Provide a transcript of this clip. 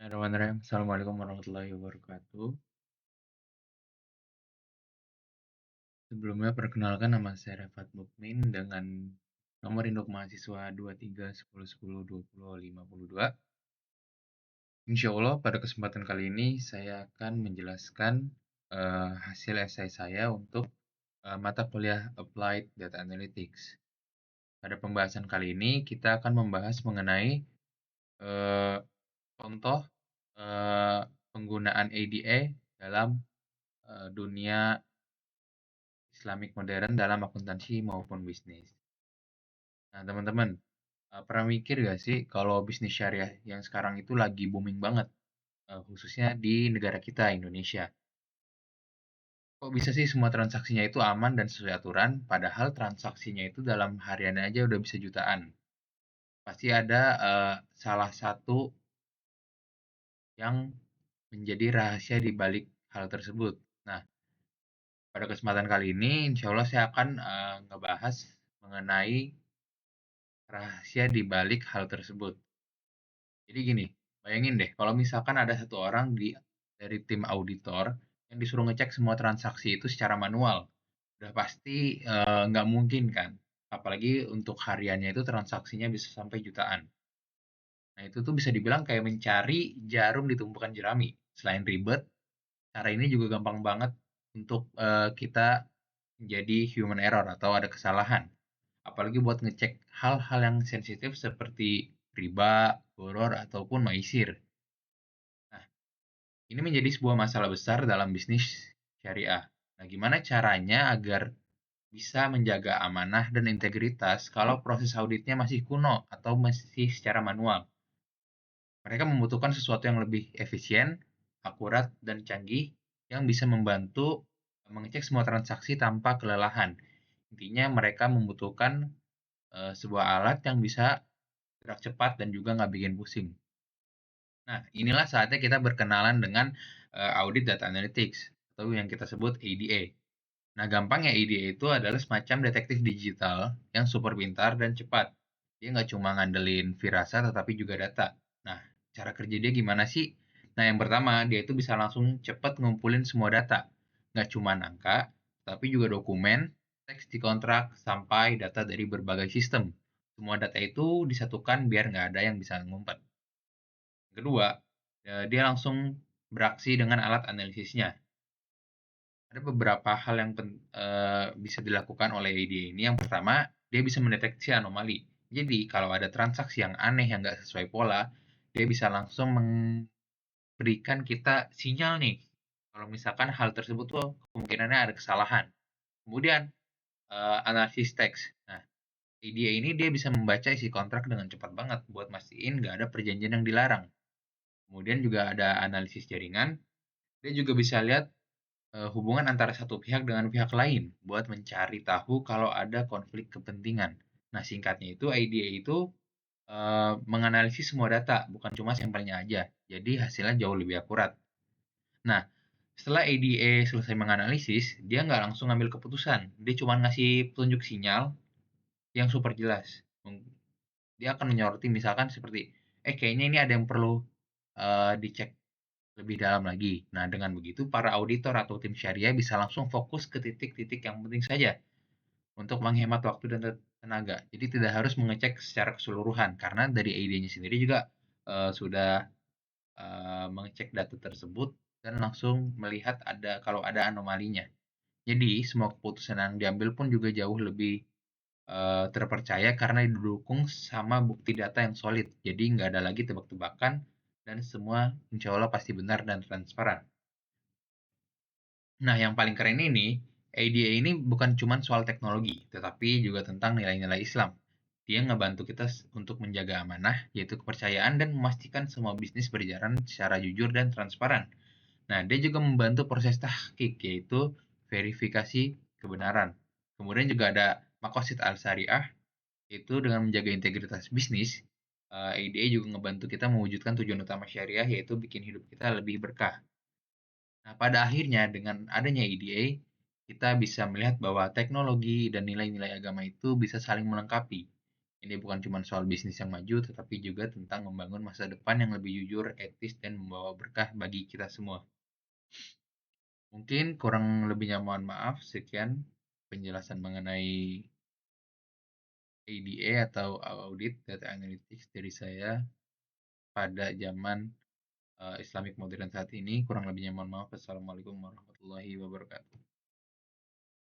Bismillahirrahmanirrahim. Assalamualaikum warahmatullahi wabarakatuh. Sebelumnya perkenalkan nama saya Refat Mukmin dengan nomor induk mahasiswa 2310102052. Insya Allah pada kesempatan kali ini saya akan menjelaskan hasil esai saya untuk mata kuliah Applied Data Analytics. Pada pembahasan kali ini kita akan membahas mengenai eh, contoh penggunaan ADA dalam dunia Islamic modern dalam akuntansi maupun bisnis. Nah, teman-teman, pernah mikir gak sih kalau bisnis syariah yang sekarang itu lagi booming banget, khususnya di negara kita, Indonesia. Kok bisa sih semua transaksinya itu aman dan sesuai aturan, padahal transaksinya itu dalam harian aja udah bisa jutaan. Pasti ada salah satu yang menjadi rahasia di balik hal tersebut. Nah, pada kesempatan kali ini, insya Allah saya akan ngebahas mengenai rahasia di balik hal tersebut. Jadi gini, bayangin deh kalau misalkan ada satu orang dari tim auditor yang disuruh ngecek semua transaksi itu secara manual. Udah pasti nggak mungkin kan. Apalagi untuk hariannya itu transaksinya bisa sampai jutaan. Nah itu tuh bisa dibilang kayak mencari jarum di tumpukan jerami. Selain ribet, cara ini juga gampang banget untuk kita menjadi human error atau ada kesalahan. Apalagi buat ngecek hal-hal yang sensitif seperti riba, boror, ataupun maisir. Nah, ini menjadi sebuah masalah besar dalam bisnis syariah. Nah, gimana caranya agar bisa menjaga amanah dan integritas kalau proses auditnya masih kuno atau masih secara manual? Mereka membutuhkan sesuatu yang lebih efisien, akurat, dan canggih yang bisa membantu mengecek semua transaksi tanpa kelelahan. Intinya mereka membutuhkan sebuah alat yang bisa gerak cepat dan juga nggak bikin pusing. Nah, inilah saatnya kita berkenalan dengan Audit Data Analytics atau yang kita sebut ADA. Nah, gampangnya ADA itu adalah semacam detektif digital yang super pintar dan cepat. Dia nggak cuma ngandelin firasat tetapi juga data. Nah, cara kerja dia gimana sih? Nah, yang pertama, dia itu bisa langsung cepat ngumpulin semua data. Nggak cuma angka, tapi juga dokumen, teks di kontrak, sampai data dari berbagai sistem. Semua data itu disatukan biar nggak ada yang bisa ngumpet. Kedua, dia langsung beraksi dengan alat analisisnya. Ada beberapa hal yang bisa dilakukan oleh EID ini. Yang pertama, dia bisa mendeteksi anomali. Jadi, kalau ada transaksi yang aneh yang nggak sesuai pola, dia bisa langsung memberikan kita sinyal nih. Kalau misalkan hal tersebut tuh kemungkinannya ada kesalahan. Kemudian, analisis teks. Nah, EID ini dia bisa membaca isi kontrak dengan cepat banget buat mastiin nggak ada perjanjian yang dilarang. Kemudian juga ada analisis jaringan. Dia juga bisa lihat hubungan antara satu pihak dengan pihak lain buat mencari tahu kalau ada konflik kepentingan. Nah, singkatnya itu IDA itu menganalisis semua data, bukan cuma sampelnya aja. Jadi hasilnya jauh lebih akurat. Nah, setelah ADA selesai menganalisis, dia nggak langsung ngambil keputusan. Dia cuma ngasih petunjuk sinyal yang super jelas. Dia akan menyoroti misalkan seperti, kayaknya ini ada yang perlu dicek lebih dalam lagi. Nah, dengan begitu para auditor atau tim syariah bisa langsung fokus ke titik-titik yang penting saja untuk menghemat waktu dan tenaga. Jadi tidak harus mengecek secara keseluruhan karena dari ID-nya sendiri juga sudah mengecek data tersebut dan langsung melihat kalau ada anomalinya. Jadi semua keputusan yang diambil pun juga jauh lebih terpercaya karena didukung sama bukti data yang solid. Jadi nggak ada lagi tebak-tebakan dan semua insya Allah pasti benar dan transparan. Nah, yang paling keren ini, ADA ini bukan cuma soal teknologi, tetapi juga tentang nilai-nilai Islam. Dia ngebantu kita untuk menjaga amanah, yaitu kepercayaan dan memastikan semua bisnis berjalan secara jujur dan transparan. Nah, dia juga membantu proses tahqiq, yaitu verifikasi kebenaran. Kemudian juga ada Maqasid Al-Syariah, itu dengan menjaga integritas bisnis, ADA juga ngebantu kita mewujudkan tujuan utama syariah, yaitu bikin hidup kita lebih berkah. Nah, pada akhirnya dengan adanya EDA, kita bisa melihat bahwa teknologi dan nilai-nilai agama itu bisa saling melengkapi. Ini bukan cuma soal bisnis yang maju, tetapi juga tentang membangun masa depan yang lebih jujur, etis, dan membawa berkah bagi kita semua. Mungkin kurang lebihnya mohon maaf. Sekian penjelasan mengenai ADA atau Audit Data Analytics dari saya pada zaman Islamic Modern saat ini. Kurang lebihnya mohon maaf. Assalamualaikum warahmatullahi wabarakatuh.